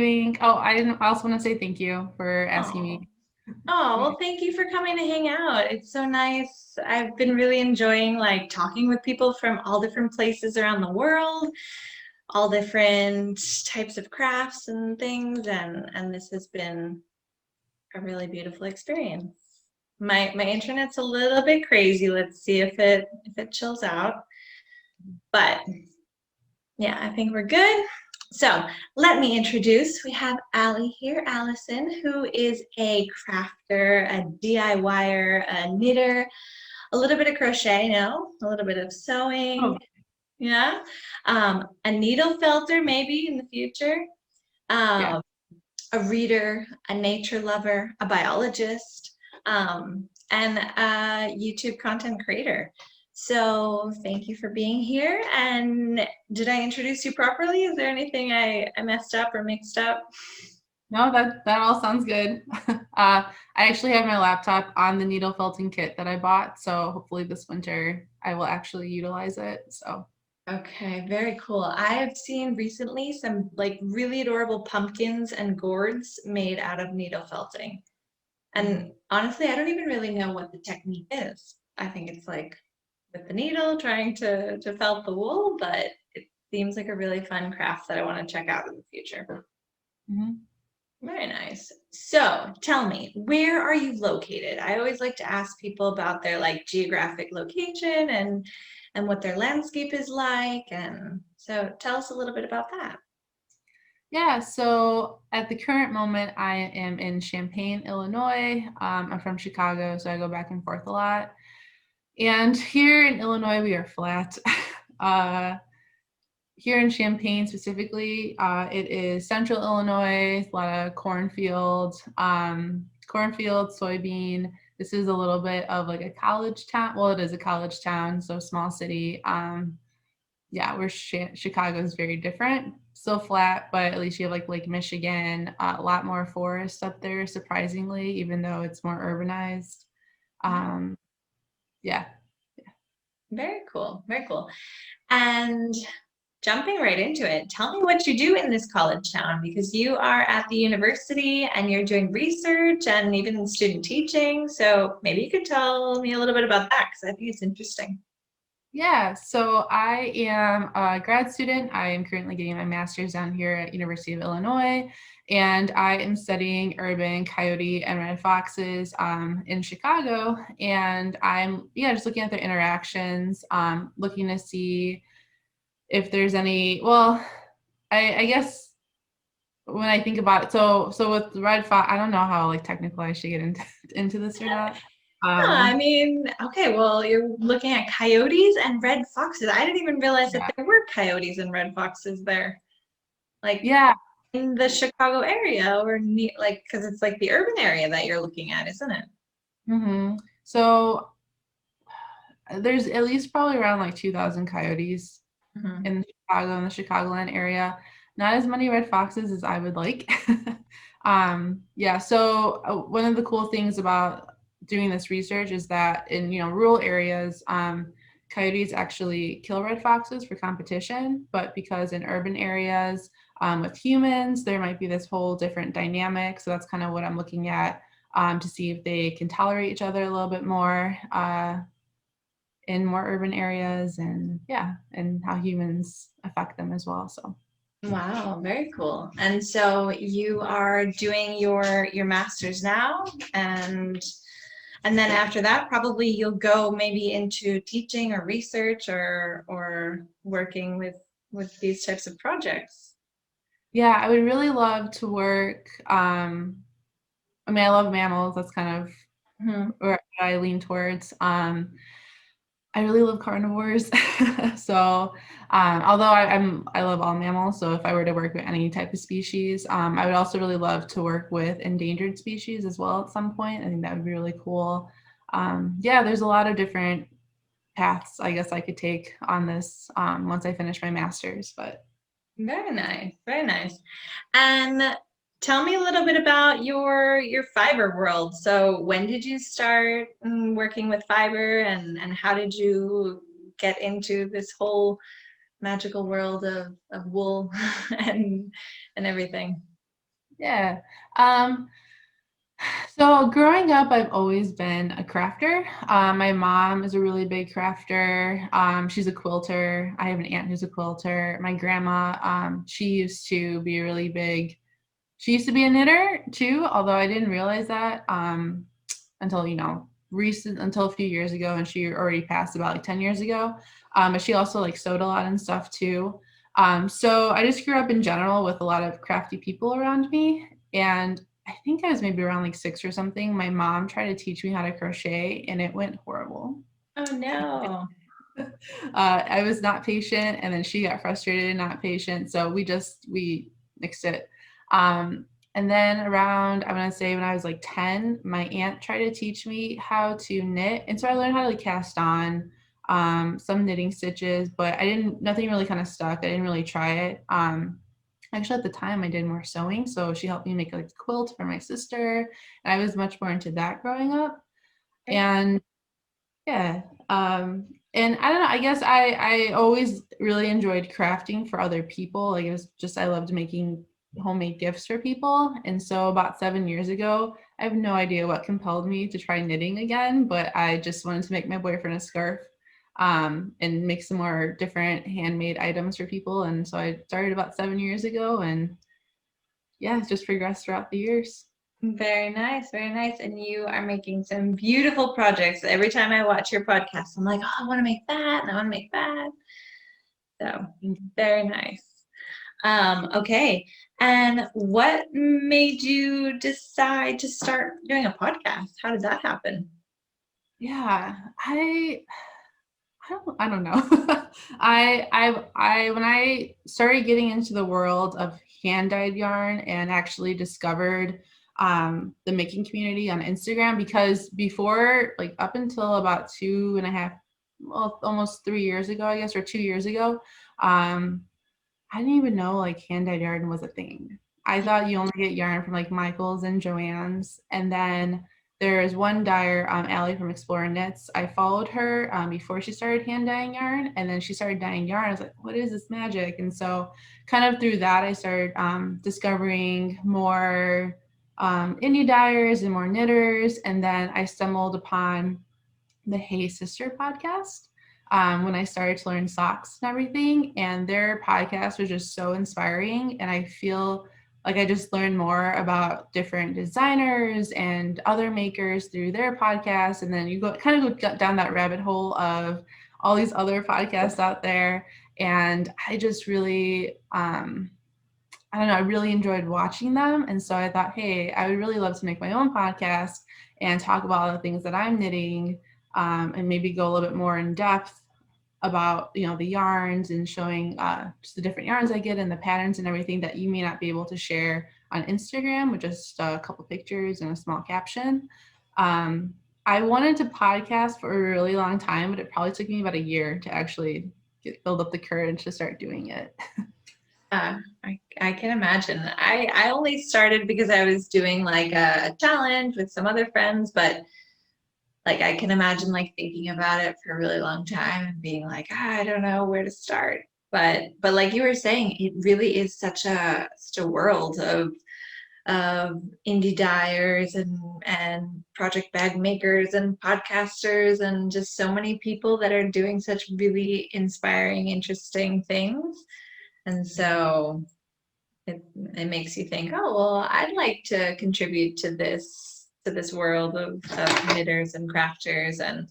doing? Oh, I also want to say thank you for asking Oh, me. oh, well, thank you for coming to hang out. It's so nice. I've been really enjoying like talking with people from all different places around the world, all different types of crafts and things, and this has been a really beautiful experience. My internet's a little bit crazy. Let's see if it chills out. But yeah, I think we're good. So let me introduce, we have Allie here, Allison, who is a crafter, a DIYer, a knitter, a little bit of crochet, no, a little bit of sewing, Oh, yeah, a needle felter maybe in the future, yeah. um, a reader, a nature lover, a biologist, and a YouTube content creator. So thank you for being here. And did I introduce you properly? Is there anything I messed up or mixed up? No, that all sounds good. I actually have my laptop on the needle felting kit that I bought, so hopefully this winter I will actually utilize it. So Okay, very cool. I have seen recently some like really adorable pumpkins and gourds made out of needle felting. And honestly, I don't even really know what the technique is. I think it's like with the needle trying to felt the wool, but it seems like a really fun craft that I want to check out in the future. mhm. Very nice. So tell me, where are you located? I always like to ask people about their like geographic location and what their landscape is like. And so tell us a little bit about that. Yeah, so at the current moment, I am in Champaign, Illinois. I'm from Chicago, so I go back and forth a lot. And here in Illinois, we are flat. uh, Here in Champaign specifically, it is central Illinois, a lot of cornfield, soybean. This is a little bit of like a college town. Well, it is a college town, so small city. Yeah, where Chicago is very different. Still flat, but at least you have like Lake Michigan, a lot more forest up there, surprisingly, even though it's more urbanized. Yeah, Um, yeah. very cool. Very cool. And jumping right into it, tell me what you do in this college town because you are at the university and you're doing research and even student teaching. So maybe you could tell me a little bit about that because I think it's interesting. Yeah, so I am a grad student. I am currently getting my master's down here at University of Illinois, and I am studying urban coyote and red foxes in Chicago. And I'm just looking at their interactions, looking to see if there's any. Well, I guess when I think about it, so with the red fox, I don't know how like technical I should get into this or not. Yeah, I Um, mean, okay, well, you're looking at coyotes and red foxes. I didn't even realize that yeah, there were coyotes and red foxes there, like yeah. in the Chicago area or like, because it's like the urban area that you're looking at, isn't it? So there's at least probably around like 2,000 coyotes Mhm. in Chicago, in the Chicagoland area. Not as many red foxes as I would like. Yeah, so one of the cool things about doing this research is that in rural areas, coyotes actually kill red foxes for competition, but because in urban areas with humans, there might be this whole different dynamic. So that's kind of what I'm looking at to see if they can tolerate each other a little bit more. In more urban areas and how humans affect them as well. So Wow, very cool. And so you are doing your master's now and then after that probably you'll go maybe into teaching or research or working with these types of projects. yeah, I would really love to work. I mean, I love mammals. That's kind of Mhm. where I lean towards. I really love carnivores. So, although I love all mammals, so if I were to work with any type of species, I would also really love to work with endangered species as well at some point. I think that would be really cool. Yeah, there's a lot of different paths I guess I could take on this once I finish my master's, but Very nice, very nice. And tell me a little bit about your fiber world. So when did you start working with fiber and how did you get into this whole magical world of wool and everything? Yeah. Um, so growing up, I've always been a crafter. My mom is a really big crafter. She's a quilter. I have an aunt who's a quilter. My grandma, she used to be really big. She used to be a knitter too, although I didn't realize that until, until a few years ago, and she already passed about like 10 years ago. But she also like sewed a lot and stuff too. So I just grew up in general with a lot of crafty people around me. And I think I was maybe around like 6 or something. My mom tried to teach me how to crochet and it went horrible. Oh no. I was not patient, and then she got frustrated and not patient. So we mixed it. Um, and then around, I'm gonna say when I was like 10, my aunt tried to teach me how to knit. And so I learned how to like cast on some knitting stitches, but nothing really kind of stuck. I didn't really try it. Actually, at the time, I did more sewing. So she helped me make like a quilt for my sister. And I was much more into that growing up. And yeah. And I don't know, I guess I always really enjoyed crafting for other people. Like it was just, I loved making homemade gifts for people. And so about 7 years ago, I have no idea what compelled me to try knitting again, but I just wanted to make my boyfriend a scarf, and make some more different handmade items for people. And so I started about 7 years ago, and yeah, it's just progressed throughout the years. Very nice, very nice. And you are making some beautiful projects. Every time I watch your podcast, I'm like, oh, I want to make that and I want to make that. So very nice. Okay. And what made you decide to start doing a podcast? How did that happen? Yeah, I don't know. I when I started getting into the world of hand dyed yarn and actually discovered the making community on Instagram, because before, like up until about 2.5, well, almost 3 years ago, I guess, or 2 years ago, um, I didn't even know like hand dyed yarn was a thing. I thought you only get yarn from like Michael's and Joann's. And then there's one dyer, Allie from Explorerknits. I followed her before she started hand dyeing yarn, and then she started dyeing yarn. I was like, what is this magic? And so, kind of through that, I started discovering more indie dyers and more knitters. And then I stumbled upon the Hey Sister podcast when I started to learn socks and everything. And their podcast was just so inspiring. And I feel like I just learned more about different designers and other makers through their podcast. And then you go down that rabbit hole of all these other podcasts out there. And I just really, I don't know, I really enjoyed watching them. And so I thought, hey, I would really love to make my own podcast and talk about all the things that I'm knitting, and maybe go a little bit more in depth about, the yarns, and showing just the different yarns I get and the patterns and everything that you may not be able to share on Instagram with just a couple pictures and a small caption. Um, I wanted to podcast for a really long time, but it probably took me about a year to actually build up the courage to start doing it. I can imagine. I only started because I was doing like a challenge with some other friends, but like I can imagine like thinking about it for a really long time and being like, I don't know where to start. But like you were saying, it really is such a world of indie dyers and project bag makers and podcasters and just so many people that are doing such really inspiring, interesting things. And so it makes you think, oh well, I'd like to contribute to this world of knitters and crafters and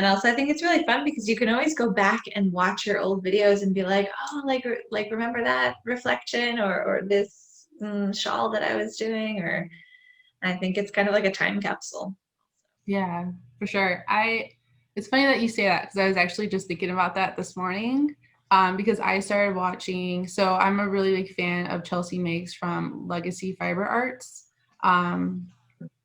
also I think it's really fun because you can always go back and watch your old videos and be like, oh, like remember that reflection or this shawl that I was doing, or I think it's kind of like a time capsule. Yeah, for sure. It's funny that you say that, because I was actually just thinking about that this morning. Because I started watching, so I'm a really big fan of Chelsea Makes from Legacy Fiber Arts.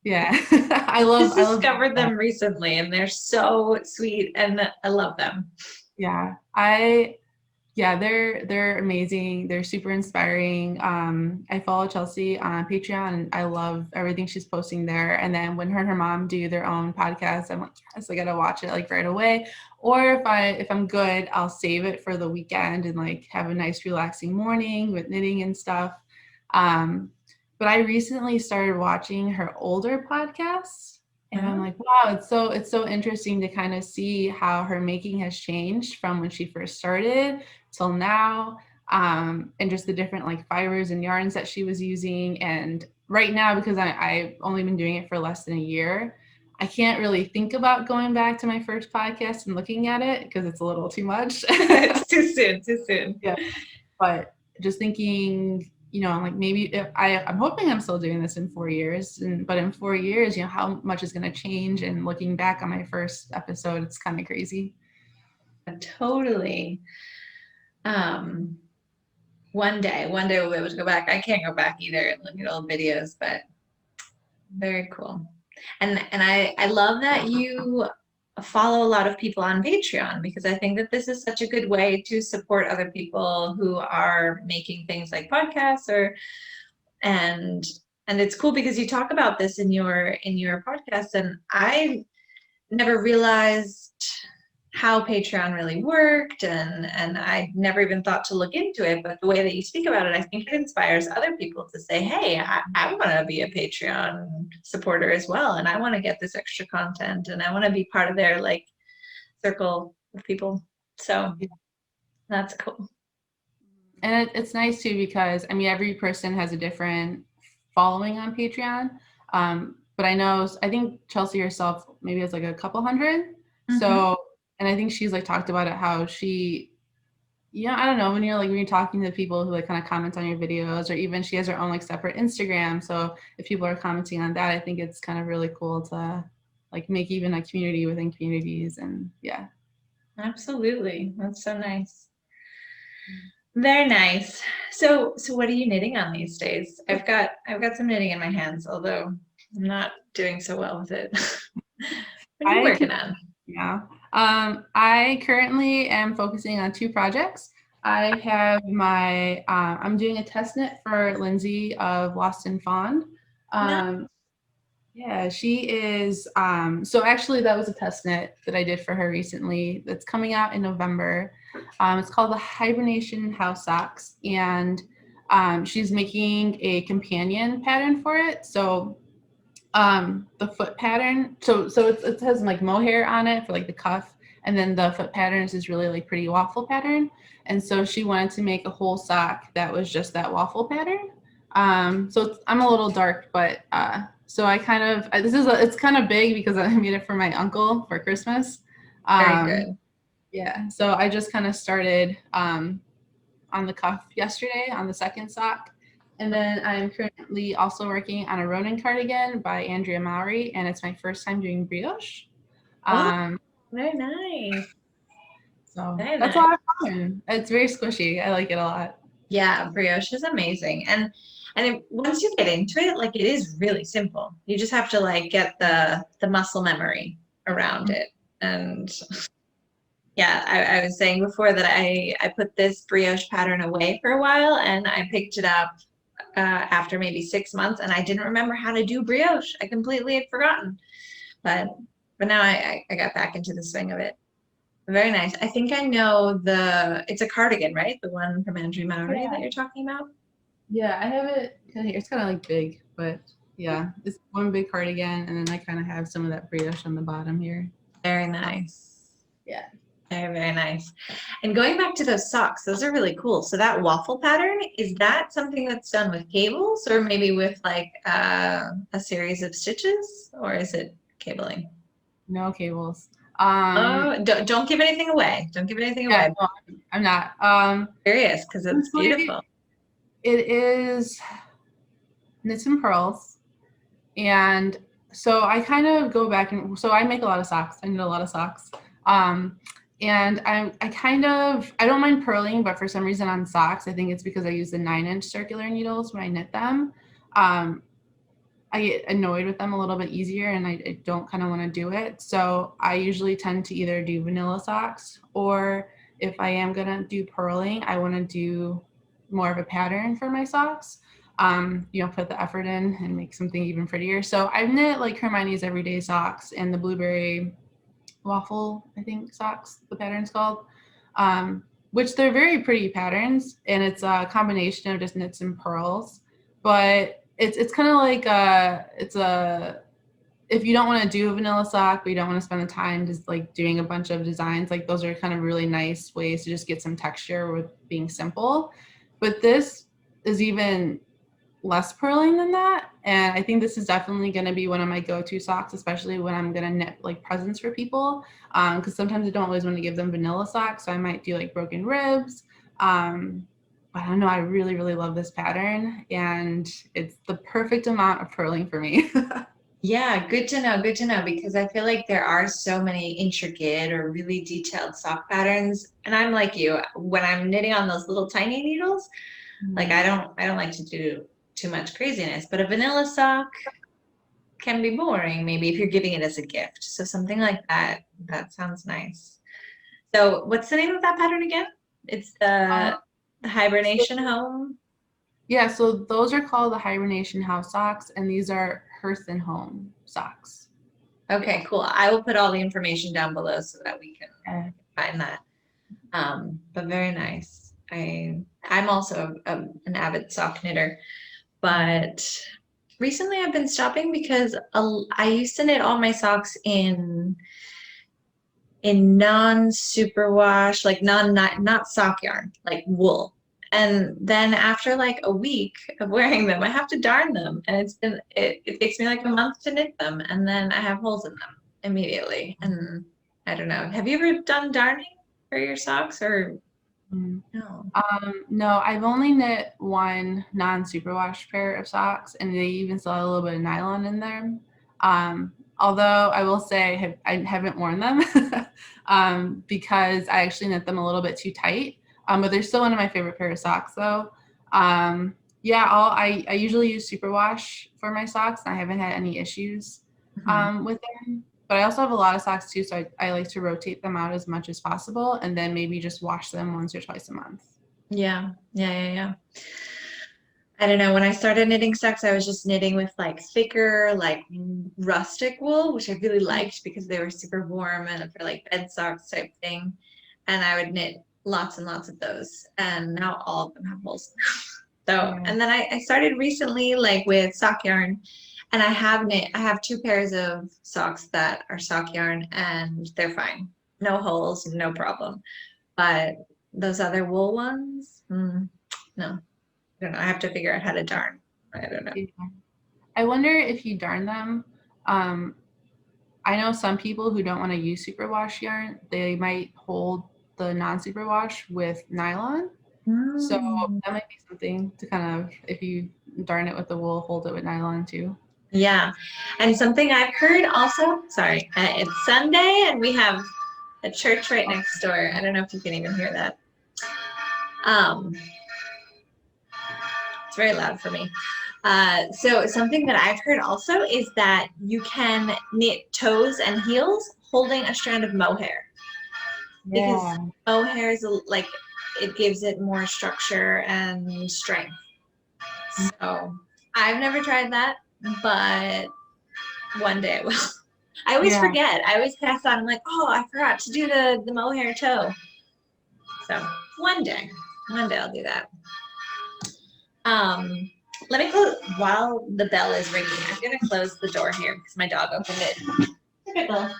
Yeah, Just I love discovered that. them recently and they're so sweet and I love them. Yeah, yeah, they're amazing. They're super inspiring. I follow Chelsea on Patreon, and I love everything she's posting there. And then when her and her mom do their own podcast, I'm like, yes, I gotta watch it like right away. Or if I'm good, I'll save it for the weekend and like have a nice relaxing morning with knitting and stuff. Um, but I recently started watching her older podcasts, and I'm Oh, like, wow, it's so interesting to kind of see how her making has changed from when she first started till now, and just the different like fibers and yarns that she was using. And right now, because I've only been doing it for less than a year, I can't really think about going back to my first podcast and looking at it because it's a little too much. it's too soon, too soon. Yeah, but just thinking, like maybe if I'm hoping I'm still doing this in 4 years, but in 4 years, how much is going to change? And looking back on my first episode, it's kind of crazy. Totally. Um, one day we'll be able to go back. I can't go back either and look at old videos, but very cool. And I love that you follow a lot of people on Patreon, because I think that this is such a good way to support other people who are making things like podcasts and and it's cool because you talk about this in your podcast, and I never realized how Patreon really worked, and I never even thought to look into it. But the way that you speak about it, I think it inspires other people to say, hey, I want to be a Patreon supporter as well, and I want to get this extra content, and I want to be part of their like circle of people. So that's cool. And it's nice too because I mean every person has a different following on Patreon. But I think Chelsea herself maybe has like a couple hundred. Mm-hmm. So, and I think she's like talked about it how she, I don't know, when you're talking to people who like kind of comment on your videos, or even she has her own like separate Instagram. So if people are commenting on that, I think it's kind of really cool to like make even a community within communities. And yeah. Absolutely. That's so nice. Very nice. So what are you knitting on these days? I've got some knitting in my hands, although I'm not doing so well with it. What are you I working can, on? yeah. I currently am focusing on two projects. I have I'm doing a test knit for Lindsay of Lost and Fawned. No. Um, yeah, she is. So actually, that was a test knit that I did for her recently. That's coming out in November. It's called the Hibernation House Socks, and she's making a companion pattern for it. So the foot pattern, so it has like mohair on it for like the cuff, and then the foot patterns is really like pretty waffle pattern. And so she wanted to make a whole sock that was just that waffle pattern. So I'm a little dark, but so I kind of it's kind of big because I made it for my uncle for Christmas. Very um good. yeah, so I just kind of started on the cuff yesterday on the second sock. And then I'm currently also working on a Ronin cardigan by Andrea Mowry, and it's my first time doing brioche. Oh, Um, very nice. so Very that's a nice. lot of fun. It's very squishy. I like it a lot. Yeah, brioche is amazing. Once you get into it, like it is really simple. You just have to like get the muscle memory around it. And yeah, I was saying before that I put this brioche pattern away for a while, and I picked it up after maybe 6 months, and I didn't remember how to do brioche. I completely had forgotten. But but now I got back into the swing of it. Very nice. I think I know it's a cardigan, right? The one from Andrew Mowry that Yeah, you're talking about. yeah, I have it kind of here. It's kind of like big, but yeah, it's one big cardigan, and then I kind of have some of that brioche on the bottom here. Very nice. Yeah. Very, very nice. And going back to those socks, those are really cool. So that waffle pattern, is that something that's done with cables, or maybe with like a series of stitches, or is it cabling? No cables. Oh, don't give anything away. Don't give anything Yeah, away. no, I'm not. Curious because it's Honestly, beautiful. it is knits and pearls. And so I kind of go back, and so I make a lot of socks. I knit a lot of socks. Um, and I don't mind purling, but for some reason on socks, I think it's because I use the 9-inch circular needles when I knit them. Um, I get annoyed with them a little bit easier, and I don't kind of want to do it. So I usually tend to either do vanilla socks, or if I am gonna do purling, I want to do more of a pattern for my socks. Put the effort in and make something even prettier. So I've knit like Hermione's Everyday Socks and the Blueberry Waffle, I think, socks, the pattern's called, which they're very pretty patterns, and it's a combination of just knits and pearls. But it's kind of like if you don't want to do a vanilla sock, but you don't want to spend the time just like doing a bunch of designs, like those are kind of really nice ways to just get some texture with being simple. But this is even less purling than that. And I think this is definitely going to be one of my go-to socks, especially when I'm going to knit like presents for people. Because sometimes I don't always want to give them vanilla socks. So I might do like broken ribs. But I don't know, I really, really love this pattern. And it's the perfect amount of purling for me. Yeah, good to know. Good to know, because I feel like there are so many intricate or really detailed sock patterns. And I'm like you, when I'm knitting on those little tiny needles, like I don't like to do too much craziness, but a vanilla sock can be boring, maybe if you're giving it as a gift. So something like that, that sounds nice. So what's the name of that pattern again? It's the hibernation home. Yeah, so those are called the hibernation house socks, and these are hearth and home socks. Okay, cool. I will put all the information down below so that we can Uh, find that. But very nice. I'm also an avid sock knitter, but recently I've been stopping because I used to knit all my socks in non-superwash, like not sock yarn, like wool. And then after like a week of wearing them, I have to darn them. And it takes me like a month to knit them. And then I have holes in them immediately. And I don't know. Have you ever done darning for your socks or no? No, I've only knit one non-superwash pair of socks, and they even still have a little bit of nylon in there. Although I will say I haven't worn them because I actually knit them a little bit too tight. But they're still one of my favorite pair of socks, though. Yeah, I usually use superwash for my socks, and I haven't had any issues with them. But I also have a lot of socks too, so I like to rotate them out as much as possible, and then maybe just wash them once or twice a month. Yeah, yeah. I don't know. When I started knitting socks, I was just knitting with like thicker, like rustic wool, which I really liked because they were super warm and for like bed socks type thing. And I would knit lots and lots of those. And now all of them have holes. So, Yeah. and then I started recently like with sock yarn, and I have two pairs of socks that are sock yarn and they're fine. No holes, no problem. But those other wool ones, no. I don't know. I have to figure out how to darn. I don't know. Yeah. I wonder if you darn them. Um, I know some people who don't want to use superwash yarn, they might hold the non-superwash with nylon. So that might be something to kind of, if you darn it with the wool, hold it with nylon too. Yeah. And something I've heard also, sorry, it's Sunday and we have a church right next door. I don't know if you can even hear that. It's very loud for me. So something that I've heard also is that you can knit toes and heels holding a strand of mohair. Because mohair is like, it gives it more structure and strength. So I've never tried that, but one day I will. I always forget. I always pass on. I'm like, oh, I forgot to do the mohair toe. So one day I'll do that. Let me close while the bell is ringing. I'm gonna close the door here because my dog opened it. Okay, bell.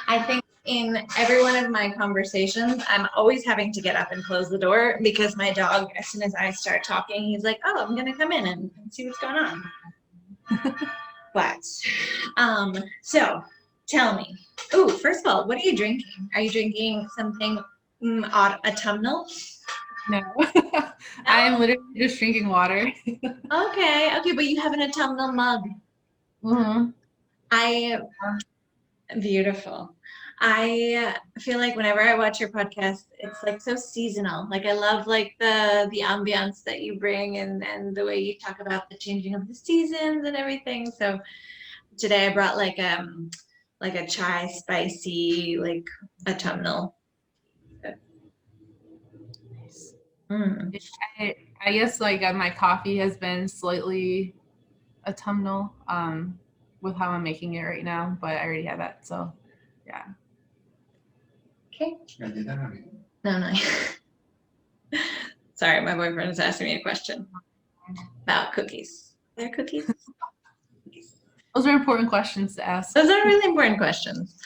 I think in every one of my conversations, I'm always having to get up and close the door because my dog, as soon as I start talking, he's like, oh, I'm gonna come in and see what's going on. But so tell me. Oh, first of all, what are you drinking? Are you drinking something autumnal? No. I am literally just drinking water. Okay, but you have an autumnal mug. Beautiful. I feel like whenever I watch your podcast, it's like so seasonal. Like I love like the ambiance that you bring and the way you talk about the changing of the seasons and everything. So today I brought like a chai spicy like autumnal. I guess like my coffee has been slightly autumnal with how I'm making it right now, but I already have that, so yeah. Okay. No. Sorry, my boyfriend is asking me a question about cookies. Are there cookies? Those are important questions to ask. Those are really important questions.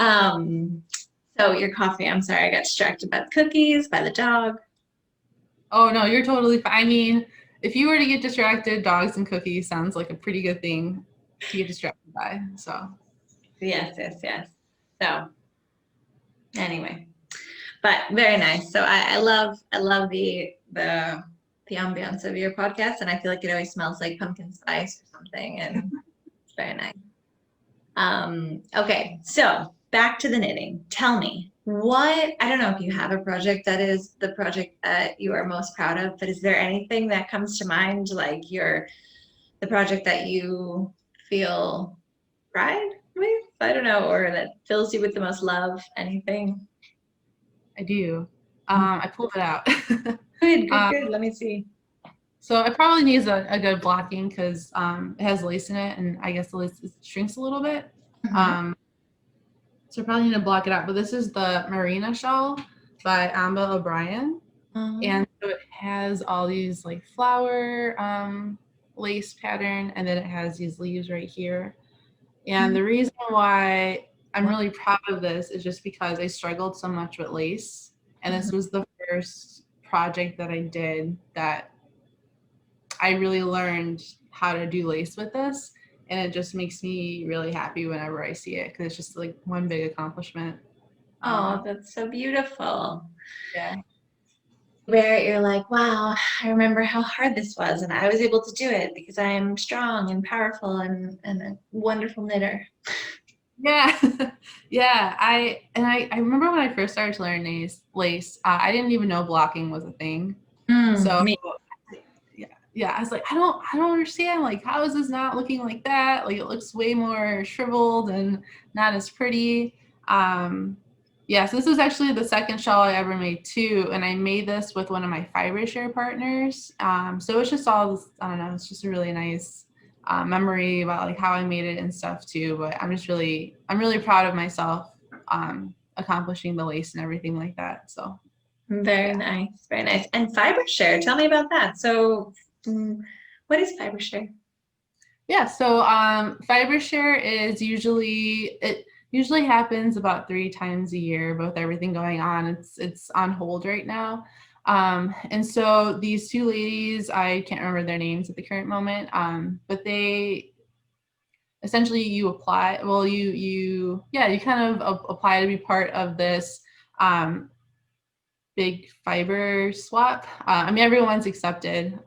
So your coffee, I'm sorry, I got distracted by the cookies, by the dog. Oh no, you're totally fine. I mean, if you were to get distracted, dogs and cookies sounds like a pretty good thing to get distracted by. So Yes. So anyway, but very nice. So I love the ambiance of your podcast, and I feel like it always smells like pumpkin spice or something, and it's very nice. Okay, so back to the knitting. Tell me, I don't know if you have a project that is the project that you are most proud of, but is there anything that comes to mind, like the project that you feel pride with? I don't know, or that fills you with the most love, anything? I do. I pulled it out. Good. Let me see. So it probably needs a good blocking because it has lace in it, and I guess the lace shrinks a little bit. So I probably need to block it out. But this is the Marina shawl by Amba O'Brien. And so it has all these like flower lace pattern, and then it has these leaves right here. And the reason why I'm really proud of this is just because I struggled so much with lace. And this was the first project that I did that I really learned how to do lace with this. And it just makes me really happy whenever I see it because it's just like one big accomplishment. Oh, that's so beautiful. Yeah. Where you're like, wow, I remember how hard this was, and I was able to do it because I am strong and powerful and a wonderful knitter. Yeah. Yeah. I remember when I first started to learn lace, I didn't even know blocking was a thing. So Me. yeah, I was like, I don't understand. Like, how is this not looking like that? Like, it looks way more shriveled and not as pretty. Yeah, so this is actually the second shawl I ever made too, and I made this with one of my fiber share partners. So it's just all this, I don't know, it's just a really nice memory about like how I made it and stuff too. But I'm really proud of myself accomplishing the lace and everything like that. So Very nice, very nice. And fiber share, tell me about that. So, what is fiber share? Yeah, so fiber share is usually happens about 3 times a year with everything going on. It's on hold right now. And so these two ladies, I can't remember their names at the current moment, but they essentially you apply, well, you kind of apply to be part of this big fiber swap. I mean, everyone's accepted.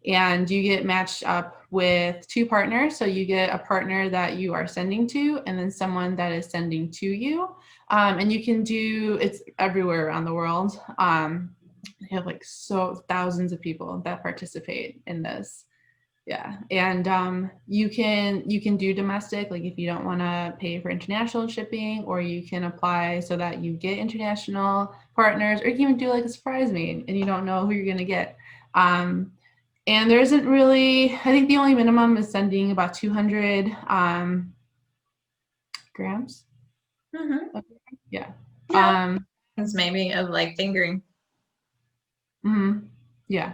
And you get matched up with 2 partners. So you get a partner that you are sending to, and then someone that is sending to you. And you can it's everywhere around the world. They have like thousands of people that participate in this. Yeah, and you can do domestic, like if you don't want to pay for international shipping, or you can apply so that you get international partners, or you can even do like a surprise made and you don't know who you're going to get. And there isn't really, I think the only minimum is sending about 200 grams. Yeah. It's maybe of like fingering. Yeah.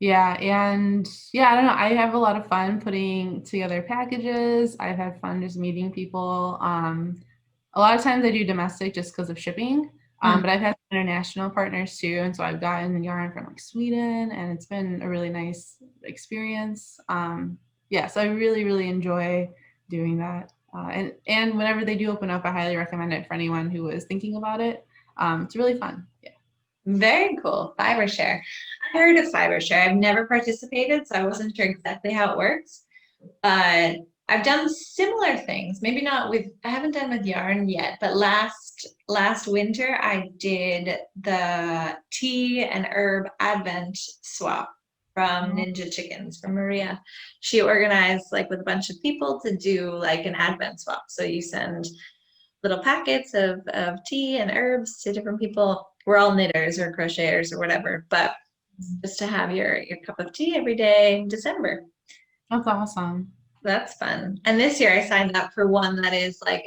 Yeah, and I don't know. I have a lot of fun putting together packages. I've had fun just meeting people. A lot of times I do domestic just because of shipping, but I've had international partners too, and so I've gotten yarn from like Sweden, and it's been a really nice experience. Yeah, so I really, really enjoy doing that. And whenever they do open up, I highly recommend it for anyone who is thinking about it. It's really fun. Yeah. Very cool. Fiber share. I heard of fiber share. I've never participated, so I wasn't sure exactly how it works. But I've done similar things. Maybe not I haven't done with yarn yet, but last winter I did the tea and herb advent swap from Ninja Chickens from Maria. She organized like with a bunch of people to do like an advent swap. So you send little packets of tea and herbs to different people. We're all knitters or crocheters or whatever, but just to have your cup of tea every day in December. That's awesome. That's fun. And this year I signed up for one that is like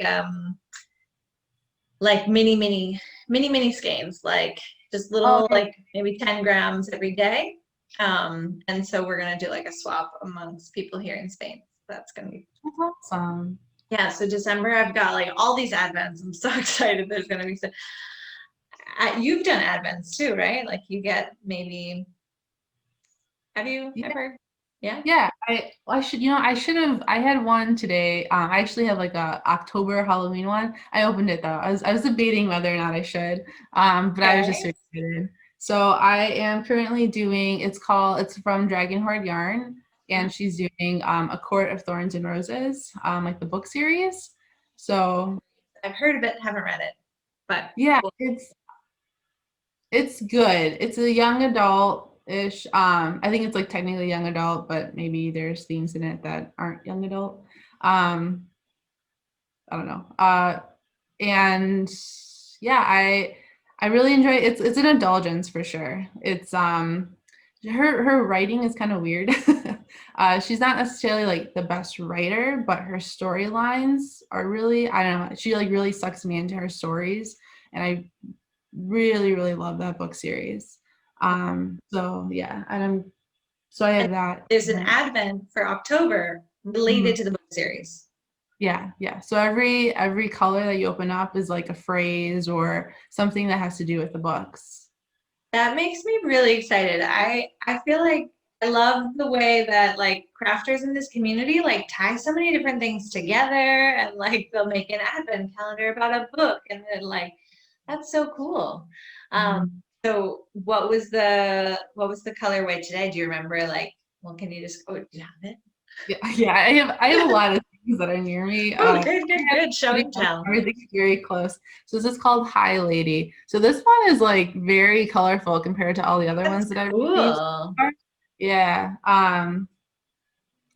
mini mini skeins, like just Oh, little, okay. like maybe 10 grams every day. And so we're gonna do like a swap amongst people here in Spain. That's gonna be, That's awesome. yeah. So December, I've got like all these advents. I'm so excited. There's gonna be so. You've done advents too, right? Like you get maybe. Have you Yeah. ever? Yeah. Yeah, I should, I should have, I had one today. I actually have like a October Halloween one. I opened it though. I was debating whether or not I should. But I was just so Okay. excited. So I am currently doing, it's from Dragon Horde Yarn, Mhm. and she's doing A Court of Thorns and Roses, like the book series. So I've heard of it, haven't read it, but yeah, cool. it's good. It's a young adult-ish. I think it's like technically young adult, but maybe there's themes in it that aren't young adult. Um, I don't know. And yeah, I really enjoy it. It's an indulgence for sure. It's her writing is kind of weird. She's not necessarily like the best writer, but her storylines are really, I don't know, she like really sucks me into her stories, and I really love that book series. So yeah, so I And have that. there's an advent for October related Mhm. to the book series. Yeah. So every color that you open up is like a phrase or something that has to do with the books. That makes me really excited. I feel like I love the way that like crafters in this community like tie so many different things together, and like they'll make an advent calendar about a book, and then like that's so cool. Um, Mhm. so what was the colorway today? Do you remember? Like, well, can you just oh, do you have it? Yeah. I have a lot of things that are near me. Oh, good. Show and tell. Everything's very close. So this is called Hi Lady. So this one is like very colorful compared to all the other That's ones that I've received so cool. far. Yeah.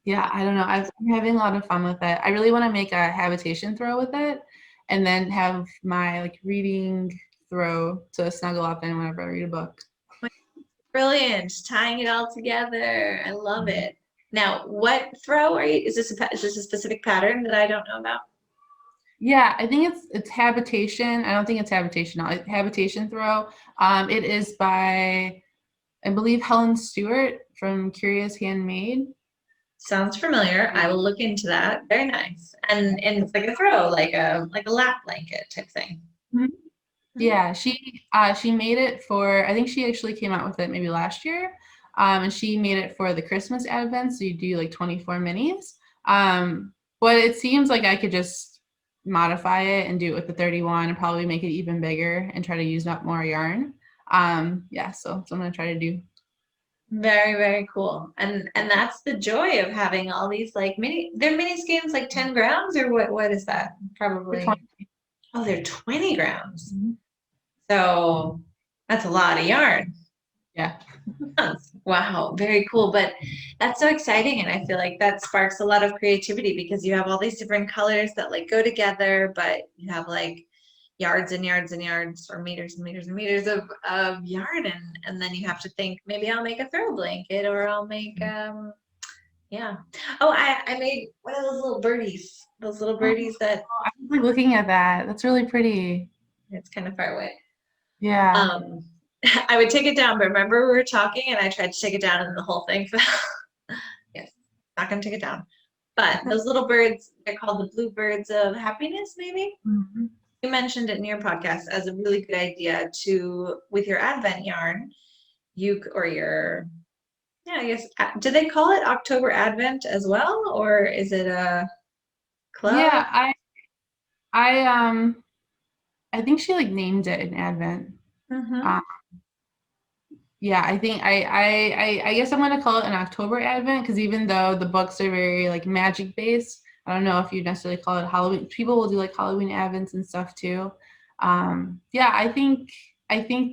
Yeah, I don't know. I'm having a lot of fun with it. I really want to make a habitation throw with it, and then have my like reading throw to snuggle up in whenever I read a book. Brilliant, tying it all together. I love it. Now, what throw are you? Is this a specific pattern that I don't know about? Yeah, I think it's habitation. I don't think it's habitation. Habitation throw. It is by, I believe, Helen Stewart from Curious Handmade. Sounds familiar. I will look into that. Very nice. And it's like a throw, like a lap blanket type thing. Mhm. Mhm. Yeah, she made it for, I think she actually came out with it maybe last year. And she made it for the Christmas advent, so you do like 24 minis. But it seems like I could just modify it and do it with the 31 and probably make it even bigger and try to use up more yarn. Yeah, so I'm gonna try to do. Very cool. And that's the joy of having all these like they're mini skeins like 10 grams or what is that? For Probably 20. oh, they're 20 grams. So that's a lot of yarn. Yeah. Wow, very cool. But that's so exciting. And I feel like that sparks a lot of creativity because you have all these different colors that like go together, but you have like yards and yards and yards or meters and meters and meters of yarn. And then you have to think, maybe I'll make a throw blanket or I'll make yeah. Oh, I made one of those little birdies. Those little Oh, birdies that I was like looking at that. That's really pretty. it's kind of far away. Yeah. Um I would take it down, but remember we were talking and I tried to take it down and the whole thing fell. Yes, not gonna take it down. But those little birds, they're called the bluebirds of happiness, maybe? Mhm. You mentioned it in your podcast as a really good idea to, with your Advent yarn, or your, yeah, I guess, do they call it October Advent as well? Or is it a club? Yeah, I I think she like named it an Advent. Mm-hmm. Um, yeah, I think I guess I'm gonna call it an October Advent because even though the books are very like magic based, I don't know if you necessarily call it Halloween. People will do like Halloween Advents and stuff too. Yeah, I think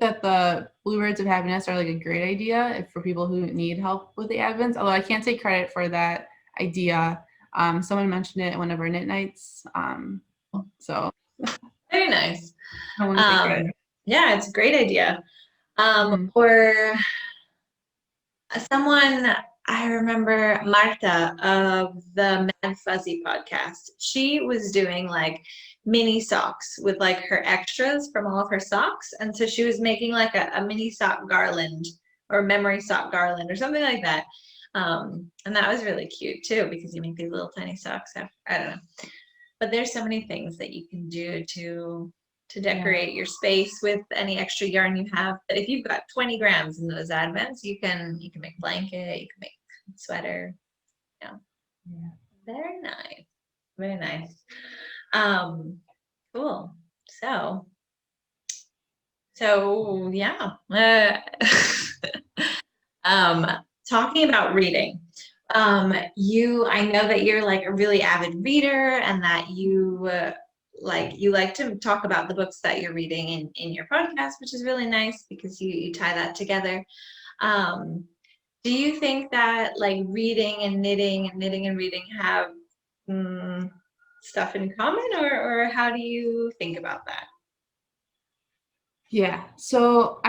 that the Bluebirds of Happiness are like a great idea for people who need help with the Advents. Although I can't take credit for that idea. Someone mentioned it at one of our knit nights. So Very nice. I want to take Um, credit. yeah, it's a great idea. Mhm. Or someone, I remember Marta of the Mad Fuzzy podcast. She was doing like mini socks with like her extras from all of her socks. And so she was making like a mini sock garland or memory sock garland or something like that. And that was really cute too, because you make these little tiny socks. I don't know. But there's so many things that you can do to decorate your space with any extra yarn you have. But if you've got 20 grams in those advents, you can make blanket, you can make sweater. Yeah. Yeah. Very nice. Very nice. Cool. So yeah. Um, talking about reading. I know that you're like a really avid reader and that you like to talk about the books that you're reading in your podcast, which is really nice because you tie that together. Um, do you think that like reading and knitting and reading have stuff in common, or how do you think about that? Yeah. So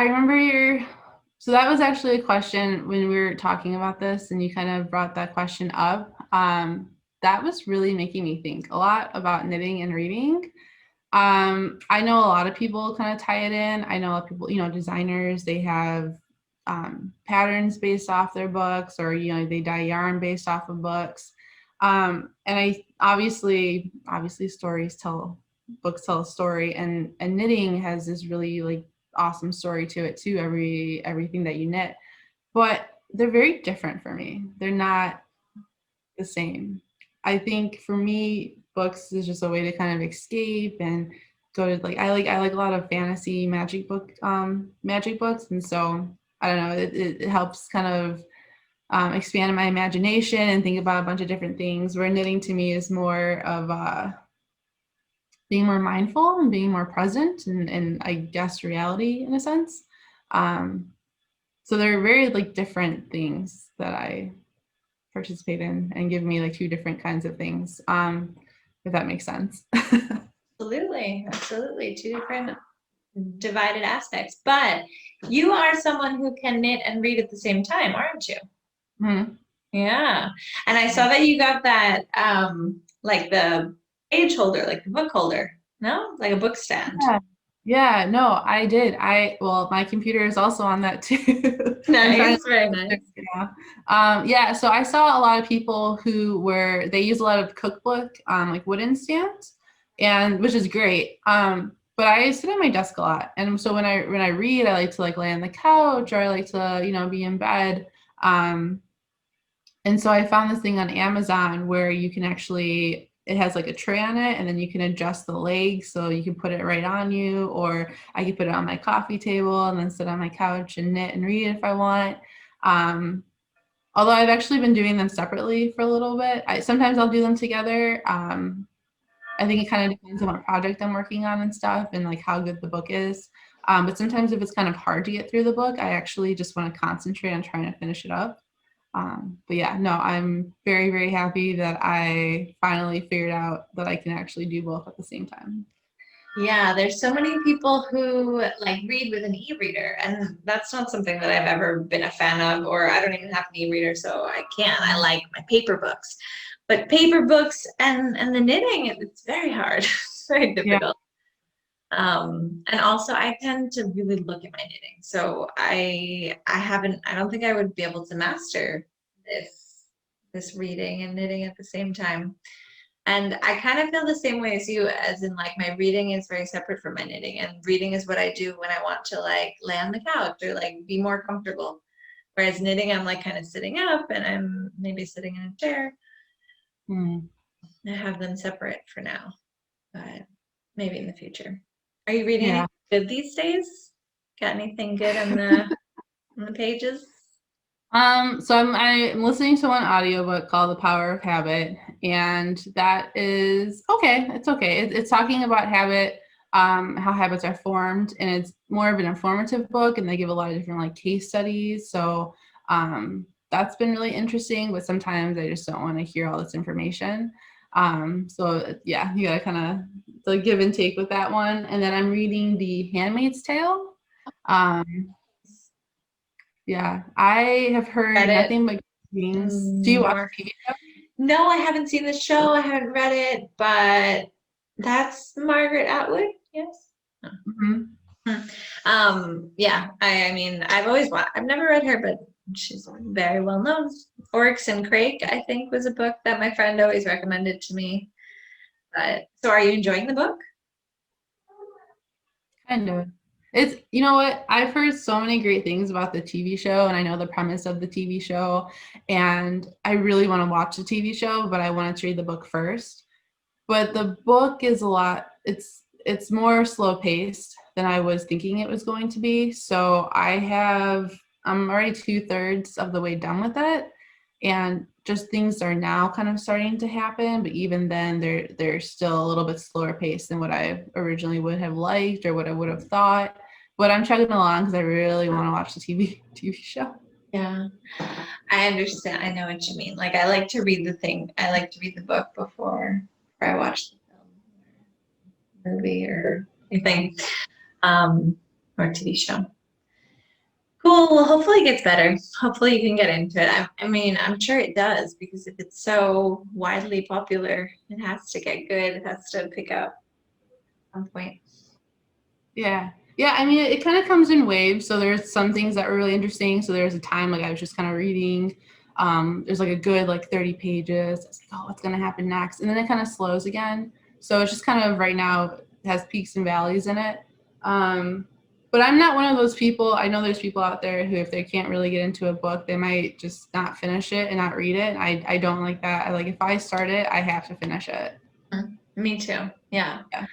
so that was actually a question when we were talking about this and you kind of brought that question up. That was really making me think a lot about knitting and reading. I know a lot of people kind of tie it in. I know a lot of people, designers, they have patterns based off their books, or, they dye yarn based off of books. And I obviously books tell a story, and knitting has this really like awesome story to it too, everything that you knit. But they're very different for me. They're not the same. I think for me, books is just a way to kind of escape and go to I like a lot of fantasy magic books, and so I don't know, it helps kind of expand my imagination and think about a bunch of different things. Where knitting to me is more of being more mindful and being more present and I guess reality in a sense. Um, so they're very like different things that I participate in and give me like two different kinds of things, if that makes sense. Absolutely. Two different divided aspects. But you are someone who can knit and read at the same time, aren't you? Mm-hmm. Yeah. And I saw that you got that like the page holder, like the book holder. No? Like a book stand. Yeah. Yeah, no, I did. Well, my computer is also on that too. I'm trying Nice, to, very nice. yeah. Yeah, so I saw a lot of people they use a lot of cookbook, like wooden stands, and which is great. But I sit at my desk a lot. And so when I read, I like to like lay on the couch, or I like to, be in bed. And so I found this thing on Amazon where you can actually, it has like a tray on it, and then you can adjust the legs so you can put it right on you, or I could put it on my coffee table and then sit on my couch and knit and read if I want. Um, Although I've actually been doing them separately for a little bit. Sometimes I'll do them together. I think it kind of depends on what project I'm working on and stuff, and like how good the book is. But sometimes if it's kind of hard to get through the book, I actually just want to concentrate on trying to finish it up. But yeah, no, I'm very, very happy that I finally figured out that I can actually do both at the same time. Yeah, there's so many people who like read with an e-reader, and that's not something that I've ever been a fan of, or I don't even have an e-reader, so I can't. I like my paper books. But paper books and the knitting, it's very hard. It's very Yeah. difficult. And also I tend to really look at my knitting. So I don't think I would be able to master this reading and knitting at the same time. And I kind of feel the same way as you, as in like my reading is very separate from my knitting, and reading is what I do when I want to like lay on the couch or like be more comfortable. Whereas knitting, I'm like kind of sitting up and I'm maybe sitting in a chair. Hmm. I have them separate for now, but maybe in the future. Are you reading Yeah. anything good these days? Got anything good on the pages? So I'm listening to one audiobook called The Power of Habit, and that is okay. It's okay. It's talking about habit, how habits are formed, and it's more of an informative book, and they give a lot of different like case studies. So that's been really interesting, but sometimes I just don't want to hear all this information. So yeah, you gotta kind of like give and take with that one. And then I'm reading The Handmaid's Tale. Um, yeah, I have Read heard it. nothing but things. Do you watch More. TV show? No, I haven't seen the show. I haven't read it, but that's Margaret Atwood. Yes. Mm-hmm. Yeah, I mean, I've never read her, but she's very well known. Oryx and Crake, I think, was a book that my friend always recommended to me. But so are you enjoying the book? Kind of. It's, you know what? I've heard so many great things about the TV show, and I know the premise of the TV show, and I really want to watch the TV show, but I wanted to read the book first. But the book is a lot, it's more slow paced than I was thinking it was going to be. So I'm already 2/3 of the way done with it. And just things are now kind of starting to happen, but even then they're still a little bit slower paced than what I originally would have liked or what I would have thought. But I'm chugging along because I really want to watch the TV show. Yeah, I understand. I know what you mean. Like I like to read the book before I watch the film, movie, or anything, or TV show. Cool. Well, hopefully it gets better. Hopefully you can get into it. I mean, I'm sure it does because if it's so widely popular, it has to get good. It has to pick up at some point. Yeah. Yeah, I mean, it kind of comes in waves. So there's some things that were really interesting. So there's a time like I was just kind of reading. There's like a good like 30 pages. It's like, oh, what's gonna happen next? And then it kind of slows again. So it's just kind of right now it has peaks and valleys in it. But I'm not one of those people. I know there's people out there who, if they can't really get into a book, they might just not finish it and not read it. I don't like that. I like if I start it, I have to finish it. Me too. Yeah. Yeah.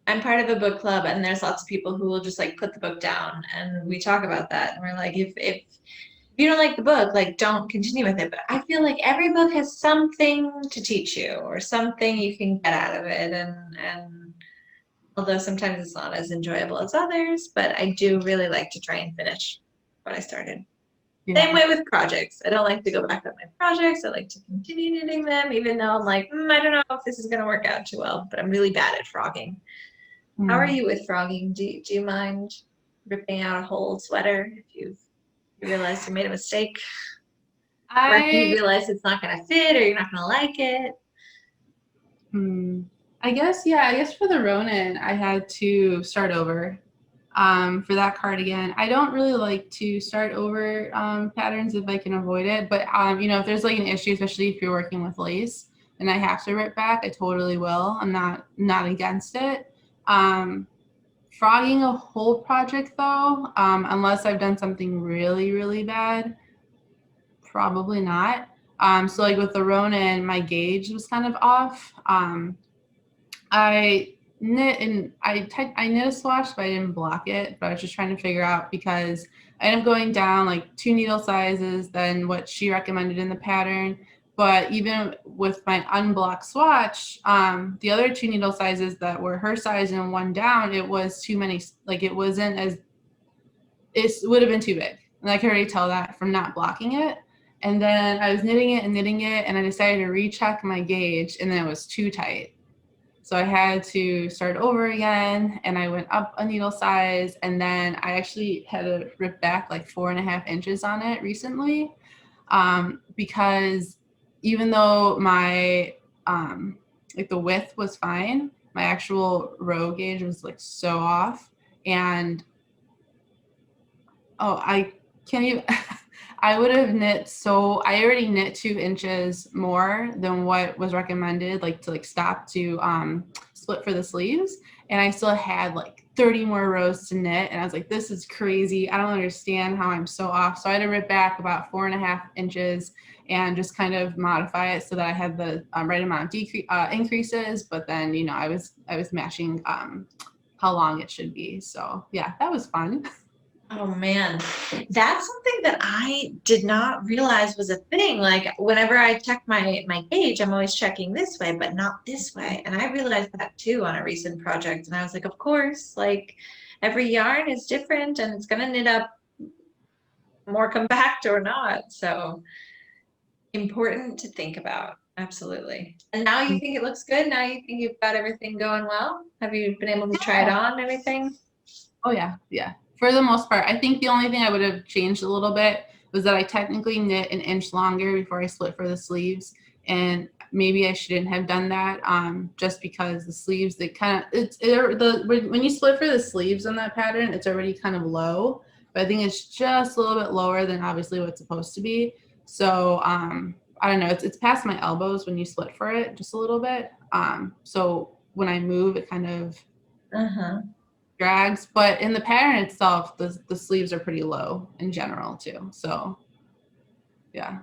I'm part of a book club and there's lots of people who will just like put the book down and we talk about that and we're like if you don't like the book, like don't continue with it. But I feel like every book has something to teach you or something you can get out of it and although sometimes it's not as enjoyable as others, but I do really like to try and finish what I started. Same Yeah. way with projects. I don't like to go back on my projects. I like to continue knitting them, even though I'm like, I don't know if this is going to work out too well, but I'm really bad at frogging. How are you with frogging? Do you mind ripping out a whole sweater if you realize you made a mistake? Or if you I realize it's not going to fit or you're not going to like it? I guess, yeah, I guess for the Ronin, I had to start over for that cardigan. I don't really like to start over patterns if I can avoid it. But, if there's like an issue, especially if you're working with lace and I have to rip back, I totally will. I'm not against it. Frogging a whole project though, unless I've done something really, really bad, probably not. So like with the Ronin, my gauge was kind of off. I I knit a swatch, but I didn't block it. But I was just trying to figure out because I ended up going down like 2 needle sizes than what she recommended in the pattern. But even with my unblocked swatch, the other 2 needle sizes that were her size and one down, it was too many. Like it wasn't as it would have been too big, and I could already tell that from not blocking it. And then I was knitting it, and I decided to recheck my gauge, and then it was too tight. So I had to start over again, and I went up a needle size, and then I actually had to rip back like 4.5 inches on it recently, because even though my like the width was fine, my actual row gauge was like so off, and I can't even. I would have knit I already knit 2 inches more than what was recommended, like to like stop to split for the sleeves. And I still had like 30 more rows to knit. And I was like, this is crazy. I don't understand how I'm so off. So I had to rip back about 4.5 inches and just kind of modify it so that I had the right amount of increases. But then, I was matching how long it should be. So yeah, that was fun. Oh man, that's something that I did not realize was a thing. Like whenever I check my gauge, I'm always checking this way, but not this way. And I realized that too on a recent project. And I was like, of course, like every yarn is different and it's gonna knit up more compact or not. So important to think about. Absolutely. And now you think it looks good? Now you think you've got everything going well? Have you been able to try it on and everything? Oh yeah, yeah. For the most part, I think the only thing I would have changed a little bit was that I technically knit an inch longer before I split for the sleeves. And maybe I shouldn't have done that, just because the sleeves, they kind of, when you split for the sleeves on that pattern, it's already kind of low, but I think it's just a little bit lower than obviously what it's supposed to be. So I don't know, it's past my elbows when you split for it just a little bit. So when I move, it kind of drags, but in the pattern itself, the sleeves are pretty low in general too. So yeah.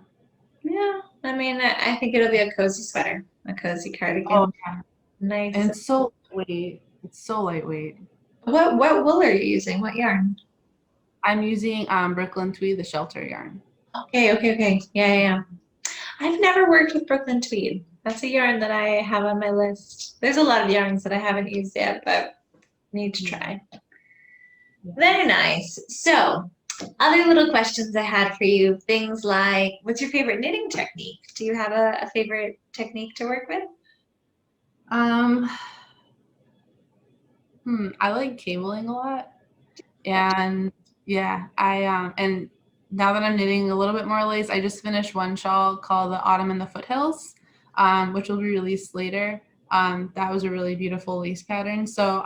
Yeah, I mean, I think it'll be a cozy sweater, a cozy cardigan. Oh yeah. Nice. And it's so lightweight. It's so lightweight. What wool are you using? What yarn? I'm using Brooklyn Tweed, the shelter yarn. Okay. Yeah. I've never worked with Brooklyn Tweed. That's a yarn that I have on my list. There's a lot of yarns that I haven't used yet, but need to try. Yeah. Very nice. So, other little questions I had for you, things like, what's your favorite knitting technique? Do you have a favorite technique to work with? I like cabling a lot. And yeah, and now that I'm knitting a little bit more lace, I just finished one shawl called the Autumn in the Foothills, which will be released later. That was a really beautiful lace pattern. So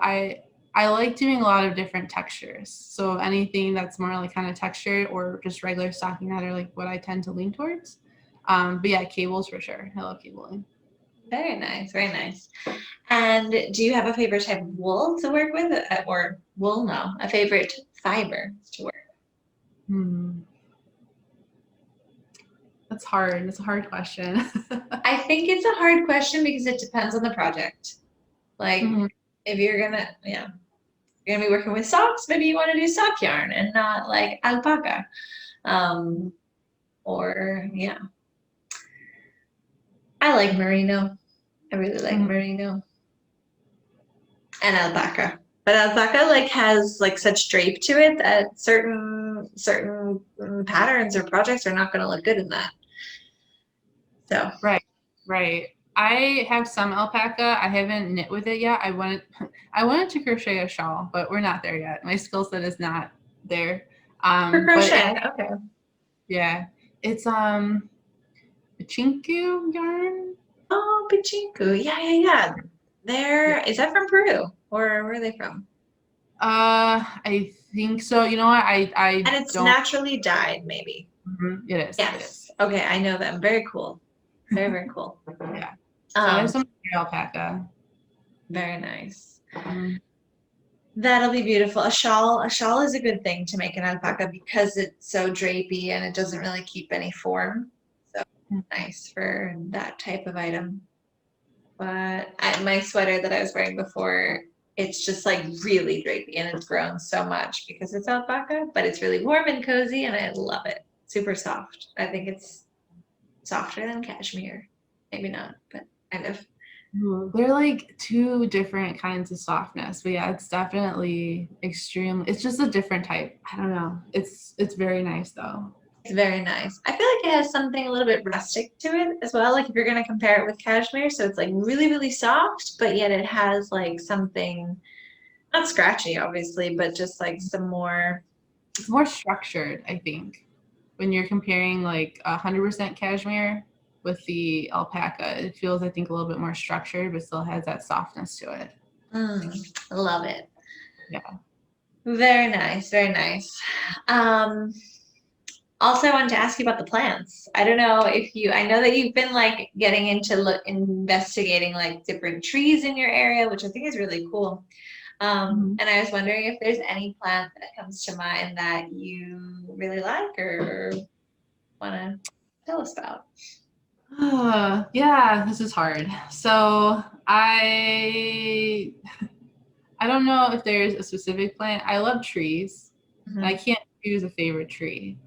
I like doing a lot of different textures. So anything that's more like kind of textured or just regular stocking knit are like what I tend to lean towards. But yeah, cables for sure. I love cabling. Very nice, very nice. And do you have a favorite type of wool to work with, or wool? No, a favorite fiber to work Hmm. That's hard. It's a hard question. I think it's a hard question because it depends on the project. Like, if you're gonna be working with socks, maybe you want to do sock yarn and not like alpaca. Or yeah. I like merino. I really like merino and alpaca. But alpaca like has like such drape to it that certain patterns or projects are not going to look good in that. So Right. I have some alpaca. I haven't knit with it yet. I wanted to crochet a shawl, but we're not there yet. My skill set is not there. for crochet, But okay. yeah, it's chinku yarn. Oh, pachinku. Yeah. Is that from Peru or where are they from? I think so. You know what? I And it's don't. naturally dyed, maybe. It is. Yes. It is. Okay, I know them. Very cool. Very cool. Yeah. So I have some alpaca. Very nice. Mhm. That'll be beautiful. A shawl is a good thing to make an alpaca because it's so drapey and it doesn't really keep any form. So nice for that type of item. But my sweater that I was wearing before, it's just like really drapey and it's grown so much because it's alpaca, but it's really warm and cozy and I love it. Super soft. I think it's softer than cashmere. Maybe not, but kind of. They're like two different kinds of softness, but yeah, it's definitely extreme. It's just a different type. I don't know. It's very nice though. It's very nice. I feel like it has something a little bit rustic to it as well. Like if you're going to compare it with cashmere, so it's like really, really soft, but yet it has like something, not scratchy, obviously, but just like some more. It's more structured, I think, when you're comparing like 100% cashmere with the alpaca. It feels, I think, a little bit more structured, but still has that softness to it. Love it. Yeah. Very nice, very nice. Also, I wanted to ask you about the plants. I don't know if I know that you've been like getting into investigating like different trees in your area, which I think is really cool. And I was wondering if there's any plant that comes to mind that you really like or want to tell us about. Yeah, this is hard. So I don't know if there's a specific plant. I love trees. I can't choose a favorite tree.